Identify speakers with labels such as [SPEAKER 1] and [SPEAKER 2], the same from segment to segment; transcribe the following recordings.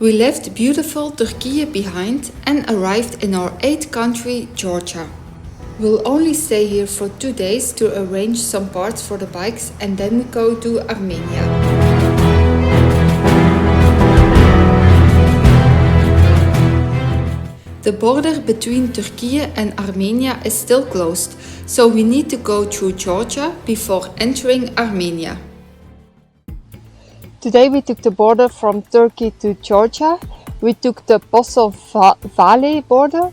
[SPEAKER 1] We left beautiful Turkey behind and arrived in our 8th country, Georgia. We'll only stay here for 2 days to arrange some parts for the bikes and then we go to Armenia. The border between Turkey and Armenia is still closed, so we need to go through Georgia before entering Armenia.
[SPEAKER 2] Today we took the border from Turkey to Georgia. We took the Posol Valley border.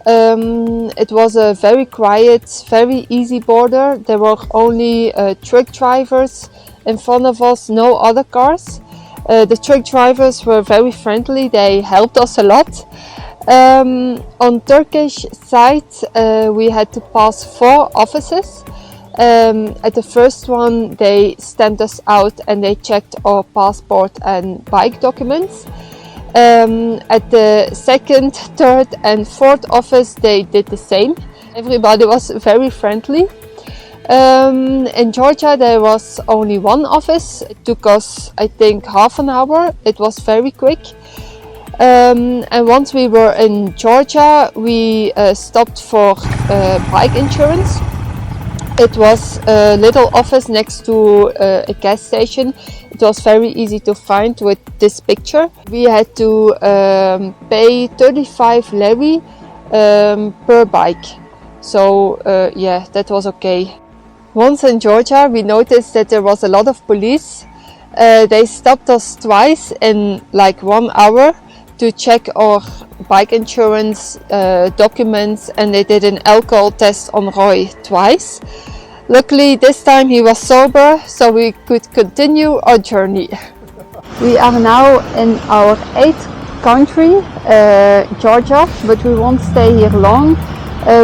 [SPEAKER 2] It was a very quiet, very easy border. There were only truck drivers in front of us, no other cars. The truck drivers were very friendly, they helped us a lot. On Turkish side we had to pass 4 offices. At the first one they stamped us out and they checked our passport and bike documents. At the 2nd, 3rd and 4th office they did the same. Everybody was very friendly. In Georgia there was only 1 office. It took us I think half an hour. It was very quick. And once we were in Georgia we stopped for bike insurance. It was a little office next to a gas station. It was very easy to find with this picture. We had to pay 35 lari per bike. So yeah, that was okay. Once in Georgia we noticed that there was a lot of police. They stopped us twice in like 1 hour to check our bike insurance documents, and they did an alcohol test on Roy twice. Luckily this time he was sober, so we could continue our journey. We are now in our 8th country, Georgia, but we won't stay here long.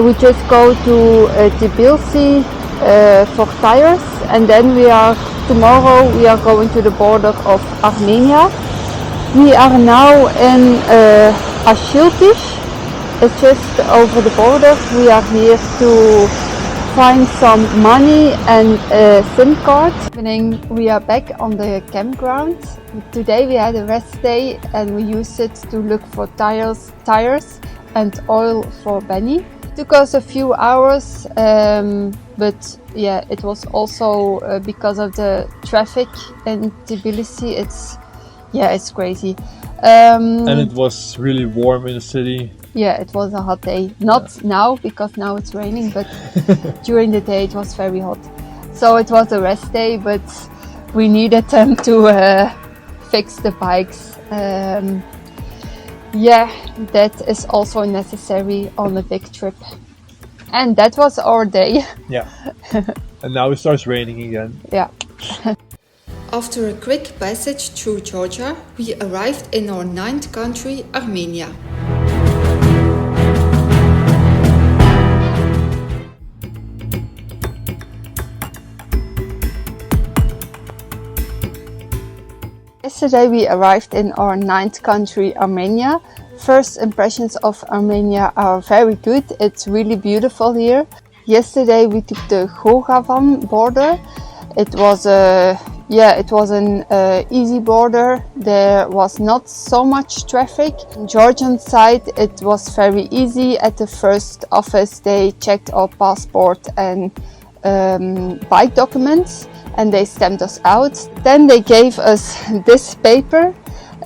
[SPEAKER 2] We just go to Tbilisi for tires, and then tomorrow we are going to the border of Armenia. We are now in Haghpat. It's just over the border. We are here to find some money and a SIM card. We are back on the campground. Today we had a rest day and we used it to look for tires and oil for Benny. It took us a few hours, but yeah, it was also because of the traffic in Tbilisi. It's crazy.
[SPEAKER 3] And it was really warm in the city.
[SPEAKER 2] Yeah, it was a hot day. Not now, because now it's raining, but during the day it was very hot. So it was a rest day, but we needed them to fix the bikes. Yeah, that is also necessary on a big trip. And that was our day.
[SPEAKER 3] Yeah. And now it starts raining again.
[SPEAKER 2] Yeah.
[SPEAKER 1] After a quick passage through Georgia, we arrived in our 9th country, Armenia.
[SPEAKER 2] Yesterday we arrived in our 9th country, Armenia. First impressions of Armenia are very good. It's really beautiful here. Yesterday we took the Geghard border. It was an easy border. There was not so much traffic. On Georgian side it was very easy. At the first office they checked our passport and bike documents and they stamped us out. Then they gave us this paper.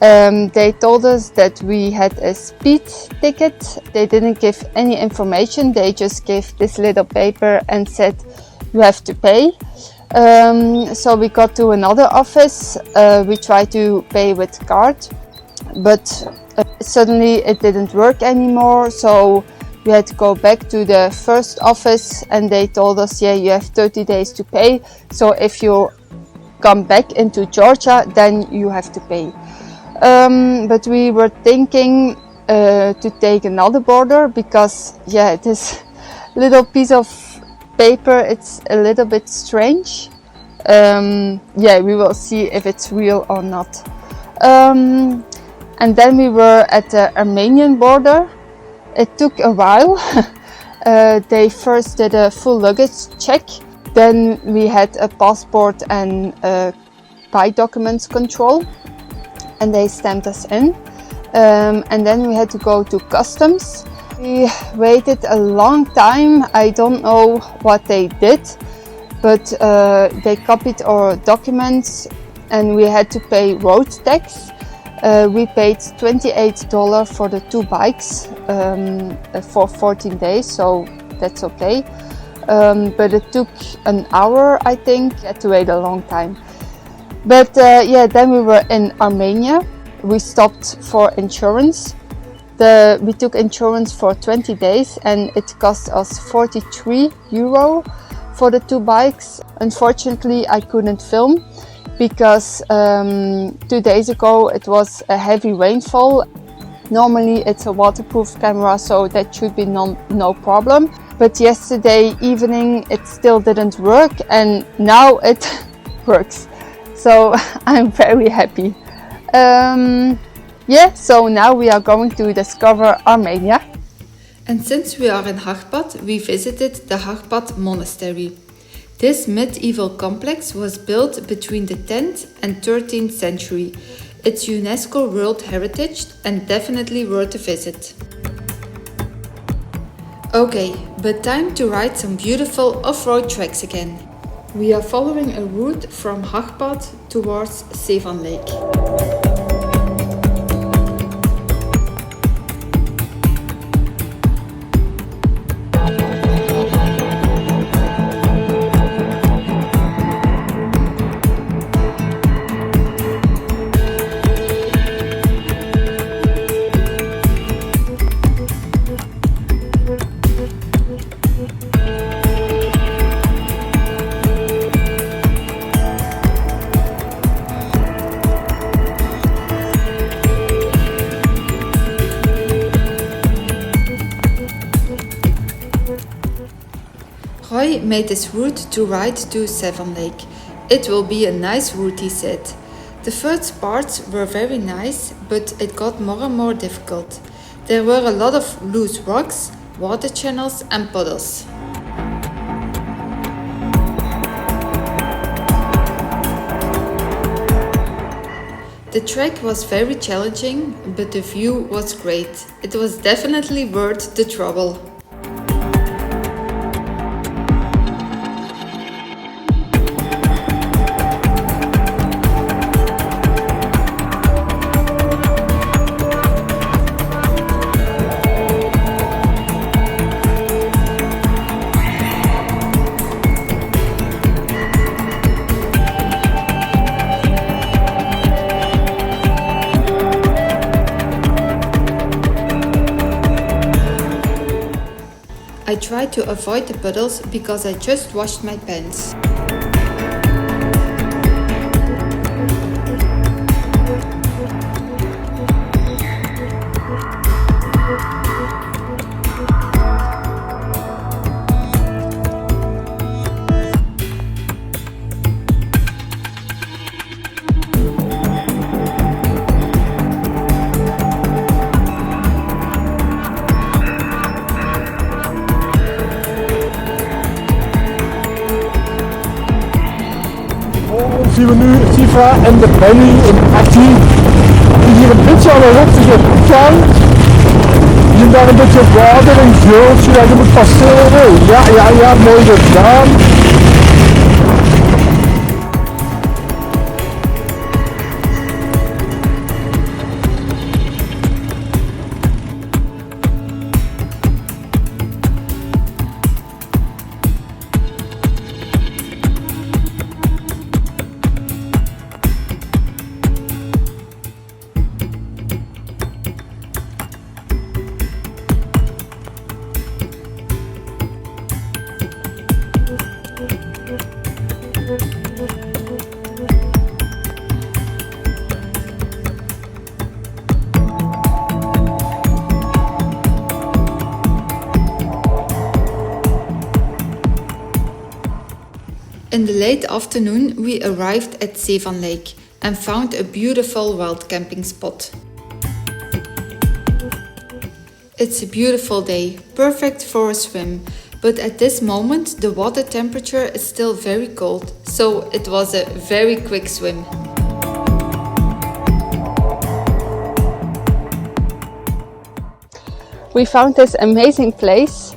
[SPEAKER 2] They told us that we had a speed ticket. They didn't give any information. They just gave this little paper and said you have to pay. So we got to another office. We tried to pay with card, but suddenly it didn't work anymore. So we had to go back to the first office and they told us, yeah, you have 30 days to pay. So if you come back into Georgia, then you have to pay. But we were thinking to take another border because, yeah, this little piece of paper, it's a little bit strange. Yeah, we will see if it's real or not. And then we were at the Armenian border. It took a while. They first did a full luggage check. Then we had a passport and bike documents control. And they stamped us in. and then we had to go to customs. We waited a long time. I don't know what they did, but they copied our documents and we had to pay road tax. We paid $28 for the 2 bikes for 14 days, so that's okay. But it took an hour, I think. I had to wait a long time. But yeah, then we were in Armenia. We stopped for insurance. We took insurance for 20 days and it cost us €43 for the 2 bikes. Unfortunately, I couldn't film because 2 days ago it was a heavy rainfall. Normally it's a waterproof camera, so that should be no problem. But yesterday evening it still didn't work and now it works. So I'm very happy. Yeah, so now we are going to discover Armenia.
[SPEAKER 1] And since we are in Haghpat, we visited the Haghpat monastery. This medieval complex was built between the 10th and 13th century. It's UNESCO World Heritage and definitely worth a visit. Okay, but time to ride some beautiful off-road tracks again. We are following a route from Haghpat towards Sevan Lake. Roy made this route to ride to Sevan Lake. It will be a nice route, he said. The first parts were very nice, but it got more and more difficult. There were a lot of loose rocks, water channels and puddles. The track was very challenging, but the view was great. It was definitely worth the trouble. I tried to avoid the puddles because I just washed my pants.
[SPEAKER 3] Zien we nu Sevan en de Belly in actie, die hier een beetje aan de hoogte gaan. Die zijn daar een beetje water en geel, zodat je moet passeren. Ja, mooi gedaan.
[SPEAKER 1] In the late afternoon, we arrived at Sevan Lake and found a beautiful wild camping spot. It's a beautiful day, perfect for a swim, but at this moment the water temperature is still very cold, so it was a very quick swim.
[SPEAKER 2] we found this amazing place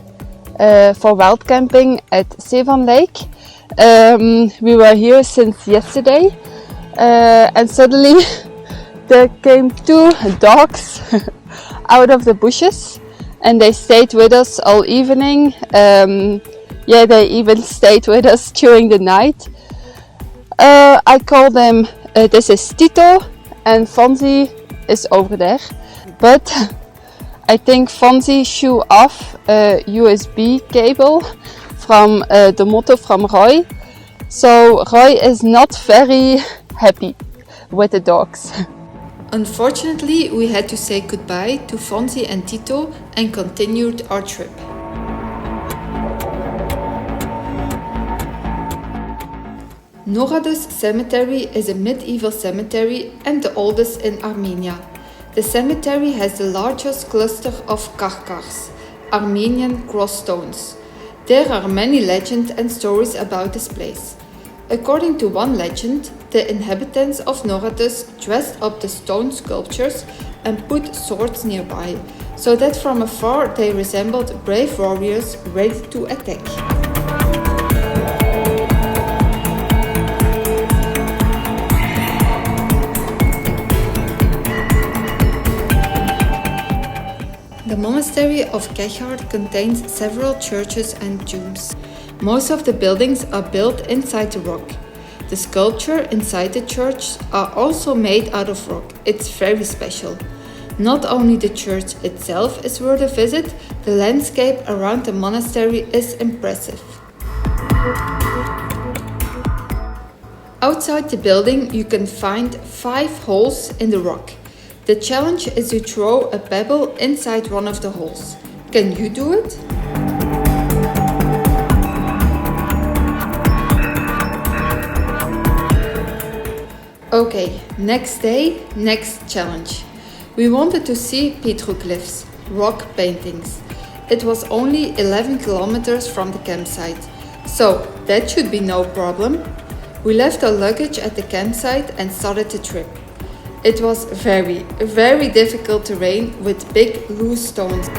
[SPEAKER 2] for wild camping at Sevan Lake. We were here since yesterday and suddenly there came 2 dogs out of the bushes and they stayed with us all evening. They even stayed with us during the night. I call them, this is Tito and Fonzie is over there. But I think Fonzie shoot off a USB cable from the motor from Roy. So Roy is not very happy with the dogs.
[SPEAKER 1] Unfortunately, we had to say goodbye to Fonzie and Tito and continued our trip. Noraduz Cemetery is a medieval cemetery and the oldest in Armenia. The cemetery has the largest cluster of Geghars, Armenian cross stones. There are many legends and stories about this place. According to one legend, the inhabitants of Noraduz dressed up the stone sculptures and put swords nearby, so that from afar they resembled brave warriors ready to attack. The monastery of Geghard contains several churches and tombs. Most of the buildings are built inside the rock. The sculpture inside the church are also made out of rock. It's very special. Not only the church itself is worth a visit, the landscape around the monastery is impressive. Outside the building you can find 5 holes in the rock. The challenge is to throw a pebble inside one of the holes. Can you do it? Okay, next day, next challenge. We wanted to see petroglyphs, rock paintings. It was only 11 kilometers from the campsite, so that should be no problem. We left our luggage at the campsite and started the trip. It was very difficult terrain with big loose stones.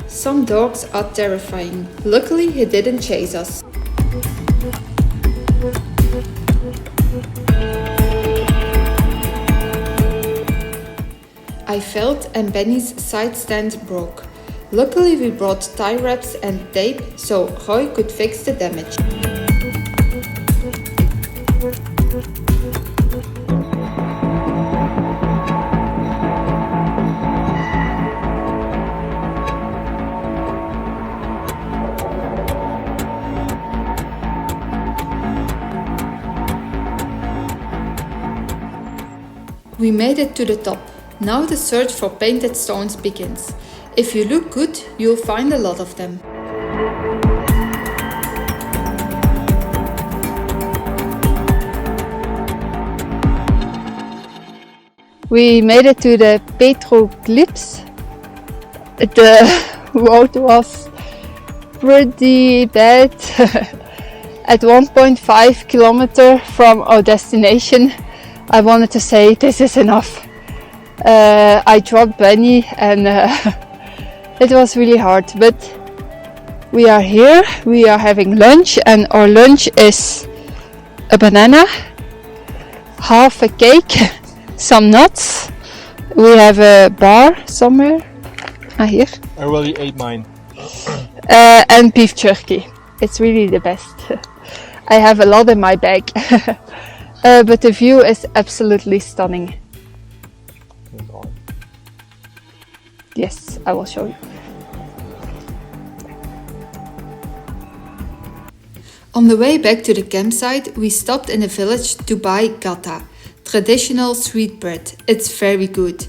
[SPEAKER 1] Some dogs are terrifying. Luckily, he didn't chase us. I felt and Benny's side stand broke. Luckily, we brought tie wraps and tape so Roy could fix the damage. We made it to the top. Now the search for painted stones begins. If you look good, you'll find a lot of them.
[SPEAKER 2] We made it to the petroglyphs. The road was pretty bad. At 1.5 kilometers from our destination, I wanted to say this is enough. I dropped Benny and it was really hard, but we are here, we are having lunch, and our lunch is a banana, half a cake, some nuts. We have a bar somewhere. Here.
[SPEAKER 3] I already ate mine.
[SPEAKER 2] and beef jerky. It's really the best. I have a lot in my bag. But the view is absolutely stunning. Yes, I will show you.
[SPEAKER 1] On the way back to the campsite, we stopped in a village to buy gata, traditional sweetbread. It's very good.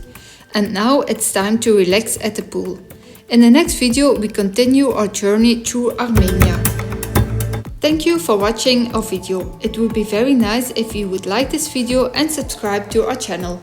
[SPEAKER 1] And now it's time to relax at the pool. In the next video, we continue our journey through Armenia. Thank you for watching our video. It would be very nice if you would like this video and subscribe to our channel.